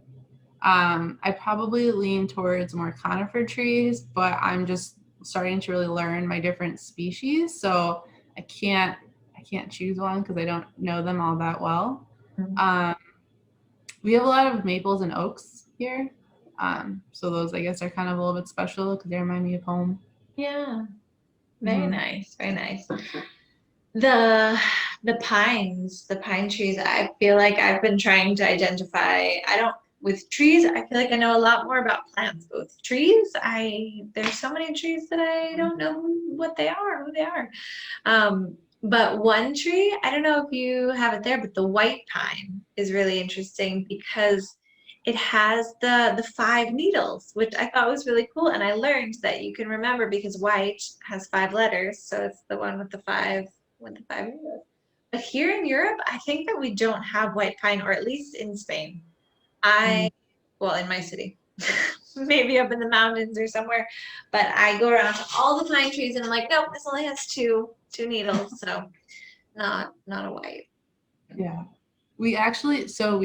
I probably lean towards more conifer trees, but I'm just starting to really learn my different species. So I can't choose one because I don't know them all that well. We have a lot of maples and oaks here. So those, I guess, are kind of a little bit special because they remind me of home. Yeah, very nice, very nice. The pine trees, I feel like I've been trying to identify. I don't with trees, I feel like I know a lot more about plants, but with trees, there's so many trees that I don't know what they are, who they are. But one tree, I don't know if you have it there, but the white pine is really interesting because it has the 5 needles, which I thought was really cool. And I learned that you can remember because white has 5 letters, so it's the one with the five needles. But here in Europe, I think that we don't have white pine, or at least in Spain. Well, in my city, maybe up in the mountains or somewhere, but I go around to all the pine trees and I'm like, nope, this only has two needles, so not a white. Yeah. We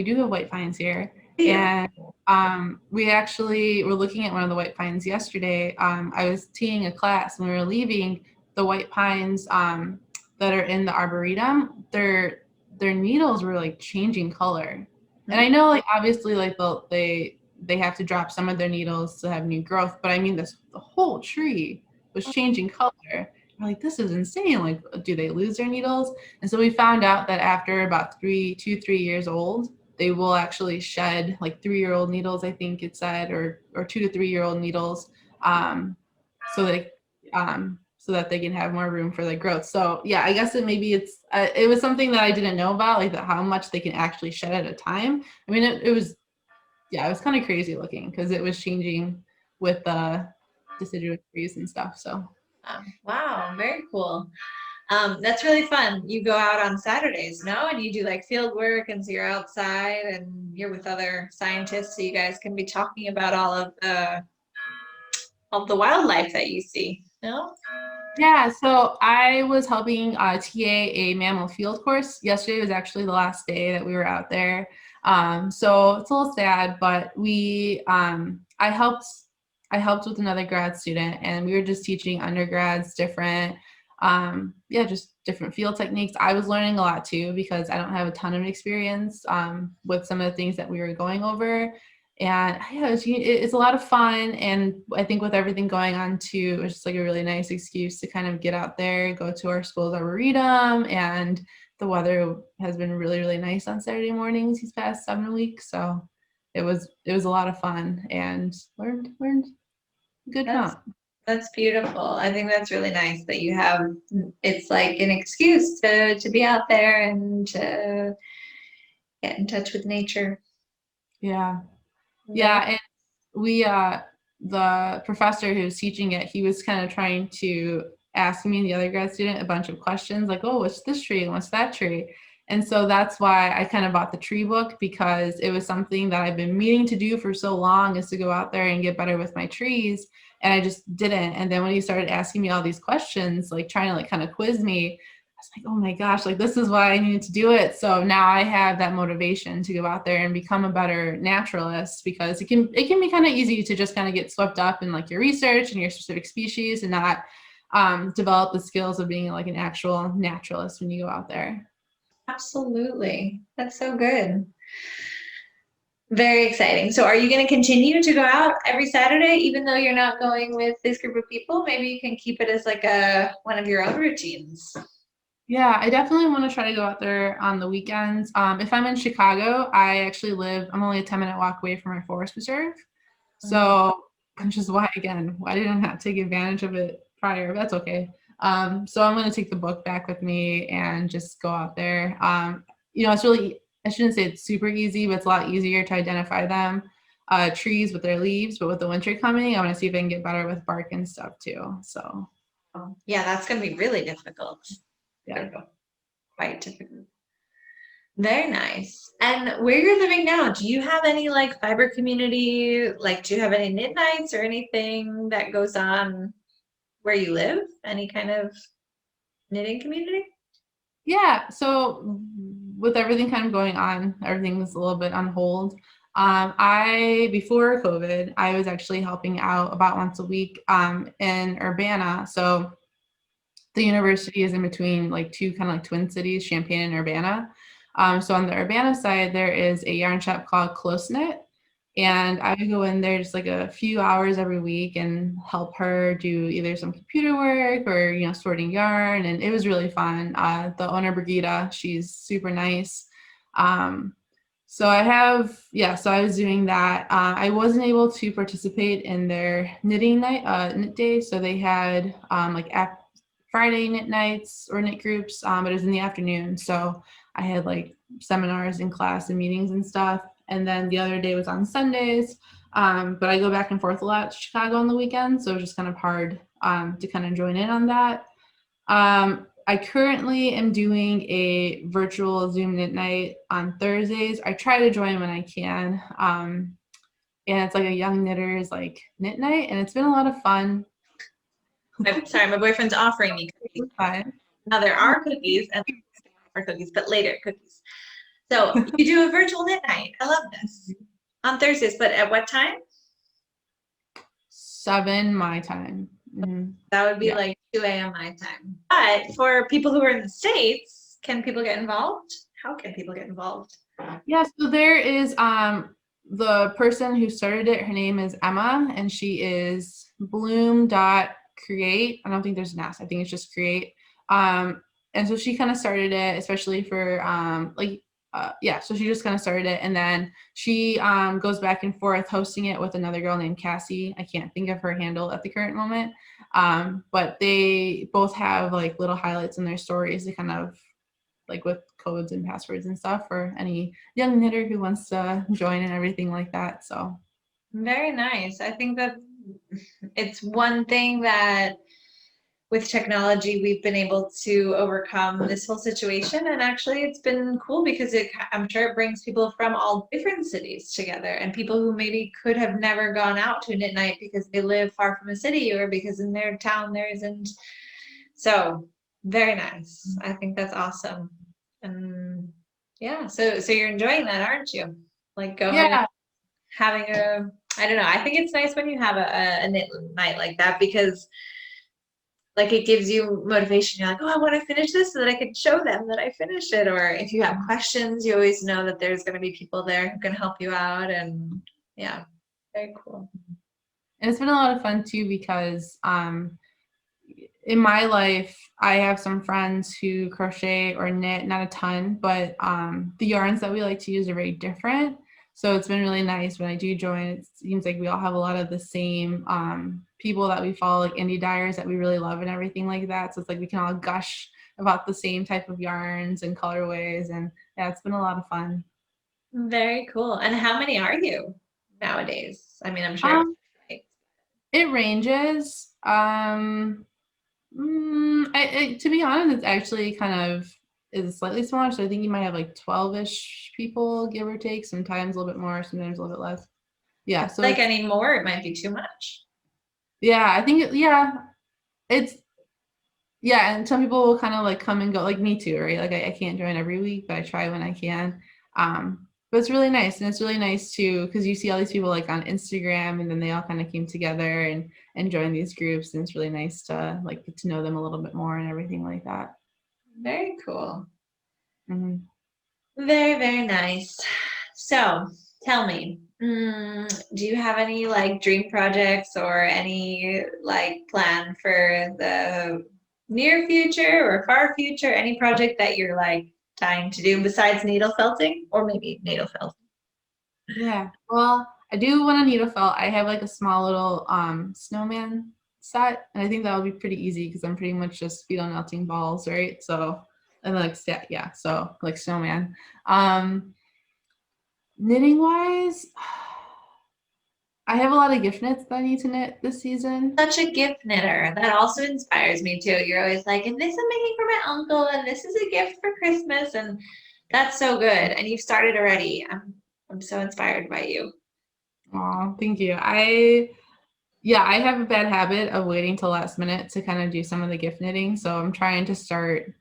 do have white pines here. Yeah. And we actually were looking at one of the white pines yesterday. I was teaching a class and we were leaving the white pines that are in the arboretum. Their needles were like changing color. And I know like obviously like they have to drop some of their needles to have new growth, but I mean the whole tree was changing color. I'm like, this is insane. Like, do they lose their needles? And so we found out that after about 3 years old, they will actually shed like 3-year-old needles, I think it said, or 2 to 3-year-old needles, so that so that they can have more room for their growth. So yeah, I guess it was something that I didn't know about, like how much they can actually shed at a time. I mean, it was kind of crazy looking because it was changing with the deciduous trees and stuff. So Wow, very cool. That's really fun. You go out on Saturdays, no? And you do like field work, and so you're outside and you're with other scientists, so you guys can be talking about all of the wildlife that you see, no? yeah, so I was helping TA a mammal field course. Yesterday was actually the last day that we were out there. So it's a little sad, but I helped with another grad student, and we were just teaching undergrads different, just different field techniques. I was learning a lot too because I don't have a ton of experience with some of the things that we were going over. And yeah, it's a lot of fun. And I think with everything going on too, it was just like a really nice excuse to kind of get out there, go to our school's arboretum. And the weather has been really, really nice on Saturday mornings these past 7 weeks. So it was a lot of fun and learned a good That's amount. that's beautiful. I think that's really nice that you have it's like an excuse to be out there and to get in touch with nature. Yeah. Very Yeah. And we the professor who was teaching it, he was kind of trying to ask me and the other grad student a bunch of questions like, oh, what's this tree and what's that tree? And so that's why I kind of bought the tree book, because it was something that I've been meaning to do for so long, is to go out there and get better with my trees, and I just didn't. And then when he started asking me all these questions, like trying to like kind of quiz me, I was like, oh my gosh, like this is why I needed to do it. So now I have that motivation to go out there and become a better naturalist, because it can be kind of easy to just kind of get swept up in like your research and your specific species and not develop the skills of being like an actual naturalist when you go out there. Absolutely. That's so good. Very exciting. So are you going to continue to go out every Saturday, even though you're not going with this group of people? Maybe you can keep it as like a one of your own routines. Yeah, I definitely want to try to go out there on the weekends. If I'm in Chicago, I'm only a 10-minute walk away from our forest reserve. So, which is why didn't I not take advantage of it prior? That's okay. So I'm going to take the book back with me and just go out there. It's really, I shouldn't say it's super easy, but it's a lot easier to identify them. Trees with their leaves, but with the winter coming, I want to see if I can get better with bark and stuff too. So, Yeah, that's going to be really difficult. yeah. Quite difficult. Very nice. And where you're living now, do you have any like fiber community? Like, do you have any knit nights or anything that goes on where you live? Any kind of knitting community? Yeah, so with everything kind of going on, everything was a little bit on hold. Before COVID, I was actually helping out about once a week in Urbana. So the university is in between like two kind of like twin cities, Champaign and Urbana. So on the Urbana side, there is a yarn shop called Close Knit, and I would go in there just like a few hours every week and help her do either some computer work or sorting yarn, and it was really fun. The owner, Brigida, she's super nice. Um, So so I was doing that. I wasn't able to participate in their knitting night, knit day. So they had like Friday knit nights or knit groups, but it was in the afternoon. So I had like seminars and class and meetings and stuff. And then the other day was on Sundays. But I go back and forth a lot to Chicago on the weekend. So it was just kind of hard to kind of join in on that. I currently am doing a virtual Zoom knit night on Thursdays. I try to join when I can. And it's like a young knitters like knit night, and it's been a lot of fun. Sorry, my boyfriend's offering me cookies. Fun. Now there are cookies and more cookies, but later cookies. So you do a virtual knit night. I love this. On Thursdays, but at what time? 7 my time. Mm-hmm. That would be like 2 a.m. my time. But for people who are in the States, can people get involved? How can people get involved? Yeah, so there is the person who started it, her name is Emma, and she is bloom.create. I don't think there's an S. I think it's just create. And so she kind of started it, especially for so she just kind of started it, and then she goes back and forth hosting it with another girl named Cassie. I can't think of her handle at the current moment, but they both have like little highlights in their stories to kind of like with codes and passwords and stuff for any young knitter who wants to join and everything like that. So very nice. I think that it's one thing that with technology we've been able to overcome this whole situation, and actually it's been cool because I'm sure it brings people from all different cities together, and people who maybe could have never gone out to a knit night because they live far from a city or because in their town there isn't. So very nice. I think that's awesome. And yeah, so you're enjoying that, aren't you? Like going and having I don't know, I think it's nice when you have a knit night like that, because like it gives you motivation. You're like, oh, I want to finish this so that I can show them that I finished it. Or if you have questions, you always know that there's going to be people there who can help you out. And yeah, very cool. And it's been a lot of fun too, because in my life, I have some friends who crochet or knit, not a ton, but the yarns that we like to use are very different. So it's been really nice when I do join. It seems like we all have a lot of the same people that we follow, like indie dyers that we really love and everything like that. So it's like we can all gush about the same type of yarns and colorways. And yeah, it's been a lot of fun. Very cool. And how many are you nowadays? I mean, I'm sure it ranges. To be honest, it's actually kind of is slightly smaller. So I think you might have like 12-ish people, give or take. Sometimes a little bit more, sometimes a little bit less. Yeah. So like anymore, it might be too much. Yeah, I think and some people will kind of like come and go, like me too, right? Like I can't join every week, but I try when I can. But it's really nice, and it's really nice too because you see all these people like on Instagram, and then they all kind of came together and joined these groups, and it's really nice to like get to know them a little bit more and everything like that. Very cool. Mm-hmm. Very, very nice. So tell me, do you have any like dream projects or any like plan for the near future or far future? Any project that you're like dying to do besides needle felting, or maybe needle felting? Yeah, well, I do want a needle felt. I have like a small little snowman set, and I think that would be pretty easy because I'm pretty much just feet on melting balls, right? So and like so like snowman. Knitting wise, I have a lot of gift knits that I need to knit this season. Such a gift knitter. That also inspires me too. You're always like, and this I'm making for my uncle, and this is a gift for Christmas, and that's so good. And you've started already. I'm so inspired by you. Oh, thank you. I have a bad habit of waiting till last minute to kind of do some of the gift knitting. So I'm trying to start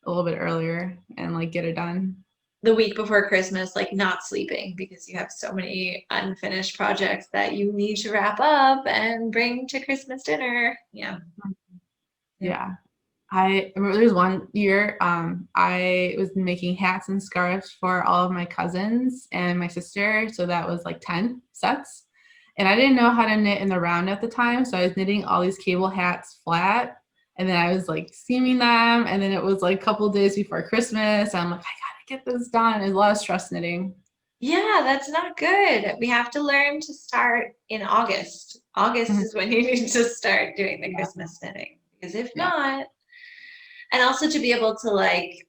a little bit earlier and like get it done. The week before Christmas, like not sleeping because you have so many unfinished projects that you need to wrap up and bring to Christmas dinner. Yeah. Yeah. I remember there was one year I was making hats and scarves for all of my cousins and my sister. So that was like 10 sets. And I didn't know how to knit in the round at the time. So I was knitting all these cable hats flat. And then I was like seaming them. And then it was like a couple of days before Christmas. And I'm like, I gotta get this done. There's a lot of stress knitting. Yeah, that's not good. We have to learn to start in August. August Mhm. is when you need to start doing the Yeah, Christmas knitting. Because if yeah, not, and also to be able to like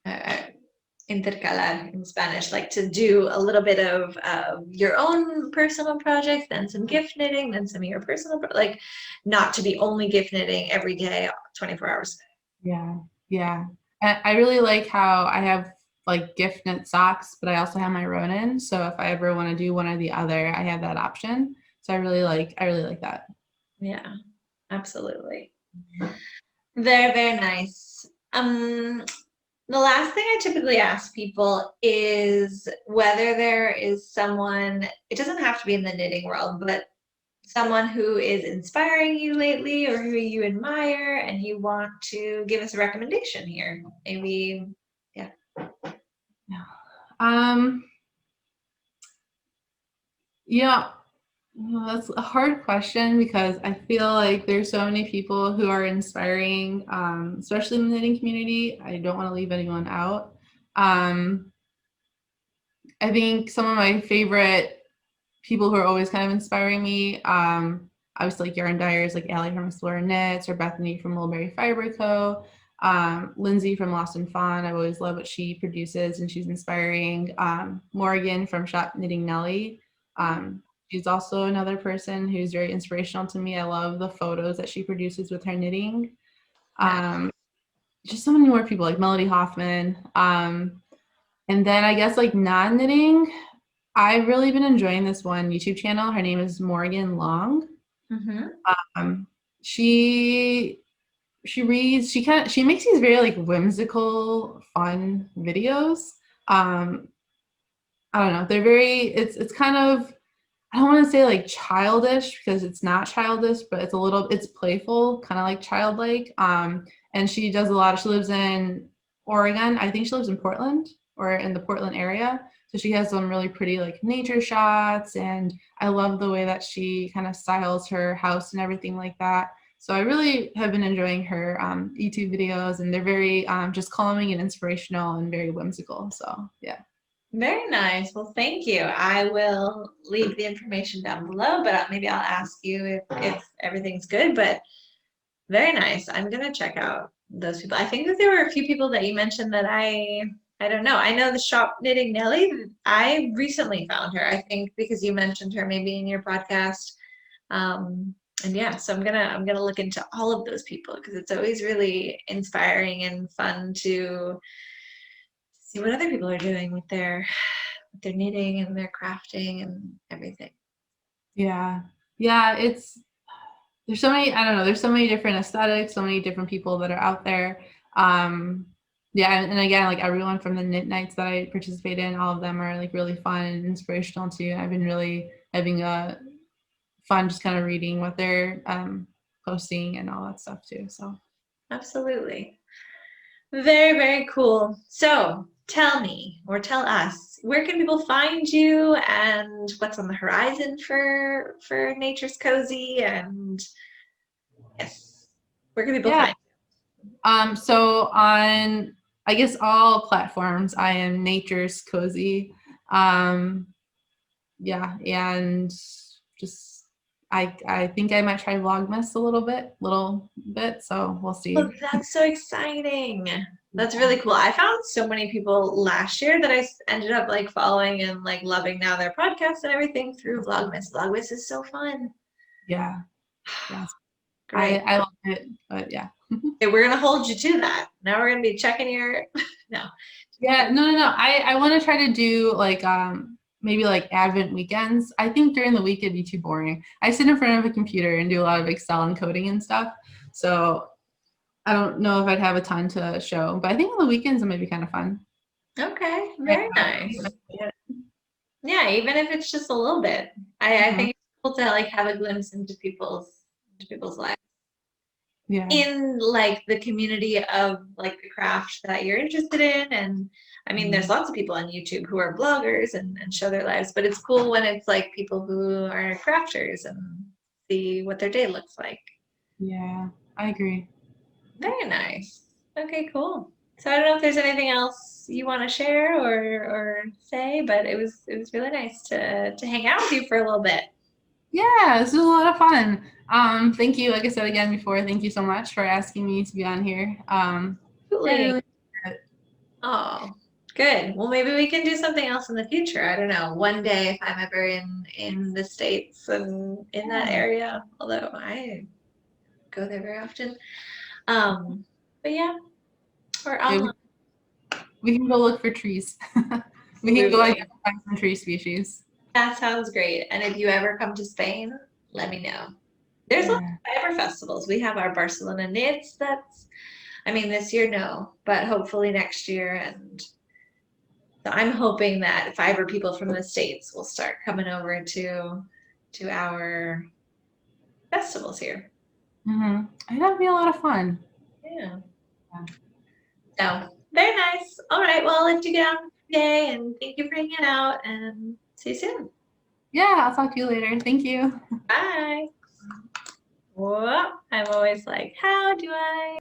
uh, intercalar in Spanish, like to do a little bit of your own personal projects, then some gift knitting, then some of your personal, like not to be only gift knitting every day, 24 hours. yeah, yeah. And I really like how I have like gift knit socks, but I also have my Ronin. So if I ever want to do one or the other, I have that option. So I really like that. Yeah, absolutely. Very, very nice. The last thing I typically ask people is whether there is someone, it doesn't have to be in the knitting world, but someone who is inspiring you lately or who you admire and you want to give us a recommendation here. Maybe, yeah. Yeah. Um, yeah, well, that's a hard question because I feel like there's so many people who are inspiring, especially in the knitting community. I don't want to leave anyone out. Um, I think some of my favorite people who are always kind of inspiring me, obviously like yarn dyers like Allie from ExplorerKnits or Bethany from woolberryfiberco, Lindsay from Lost and Fawn. I always love what she produces and she's inspiring. Morgan from Shop Knitting Nelly. She's also another person who's very inspirational to me. I love the photos that she produces with her knitting. Nice. Um, just so many more people like Melody Hoffman. And then I guess like non-knitting, I've really been enjoying this one YouTube channel. Her name is Morgan Long. Mm-hmm. Um, she she makes these very like whimsical, fun videos. Um, I don't know. They're very it's kind of I don't want to say like childish because it's not childish, but it's playful, kind of like childlike. And she does a lot. She lives in Oregon. I think she lives in Portland or in the Portland area. So she has some really pretty like nature shots, and I love the way that she kind of styles her house and everything like that. So I really have been enjoying her YouTube videos, and they're very just calming and inspirational and very whimsical. So yeah. Very nice. Well, thank you. I will leave the information down below, but maybe I'll ask you if everything's good. But very nice. I'm gonna check out those people. I think that there were a few people that you mentioned that I don't know. I know the Shop Knitting Nelly. I recently found her. I think because you mentioned her maybe in your podcast. And yeah, so I'm gonna look into all of those people because it's always really inspiring and fun to see what other people are doing with their knitting and their crafting and everything. Yeah. Yeah, there's so many, I don't know, there's so many different aesthetics, so many different people that are out there. Um, yeah, and again, like everyone from the knit nights that I participate in, all of them are like really fun and inspirational too. I've been really having a fun just kind of reading what they're posting and all that stuff too. So Absolutely. Very, very cool. So tell me or tell us, where can people find you and what's on the horizon for Nature's Cozy? And yes, where can people yeah. find So on I guess all platforms, I am Nature's Cozy. Um, yeah, and just I think I might try Vlogmas a little bit. So we'll you? Oh, see. that's so exciting. That's really cool. I found so many people last year that I ended up like following and like loving now their podcasts and everything through Vlogmas. Vlogmas is so fun. Yeah, yeah. Great. I love it, but yeah. Okay, we're gonna hold you to that. Now we're gonna be checking your no. Yeah, no. I want to try to do like maybe like Advent weekends. I think during the week it'd be too boring. I sit in front of a computer and do a lot of Excel and coding and stuff. So I don't know if I'd have a ton to show, but I think on the weekends it might be kind of fun. Okay, Yeah. very nice. Yeah, even if it's just a little bit. I Mhm. think it's cool to like have a glimpse into people's lives Yeah. in like the community of like the craft that you're interested in. And I mean, there's Mhm. lots of people on YouTube who are bloggers and show their lives, but it's cool when it's like people who are crafters and see what their day looks like. Yeah, I agree. Very nice. Okay, cool. So I don't know if there's anything else you want to share or say, but it was really nice to hang out with you for a little bit. Yeah, this was a lot of fun. Thank you, like I said again before, thank you so much for asking me to be on here. Yeah, I Absolutely. really enjoyed it. Oh, good. Well, maybe we can do something else in the future. I don't know. One day if I'm ever in the States and in that Yeah. area, although I go there very often. But yeah, or Yeah, online. we can go look for trees. We can go Absolutely. identify some tree species. That sounds great. And if you ever come to Spain, let me know. There's lots Yeah. of fiber festivals. We have our Barcelona knits. I mean, this year, no, but hopefully next year. And so I'm hoping that fiber people from the States will start coming over to our festivals here. That'd be a lot of fun. Yeah. Yeah. So very nice. All right. Well, I'll let you get on today and thank you for hanging out and see you soon. Yeah, I'll talk to you later. Thank you. Bye. Whoa. I'm always like, how do I?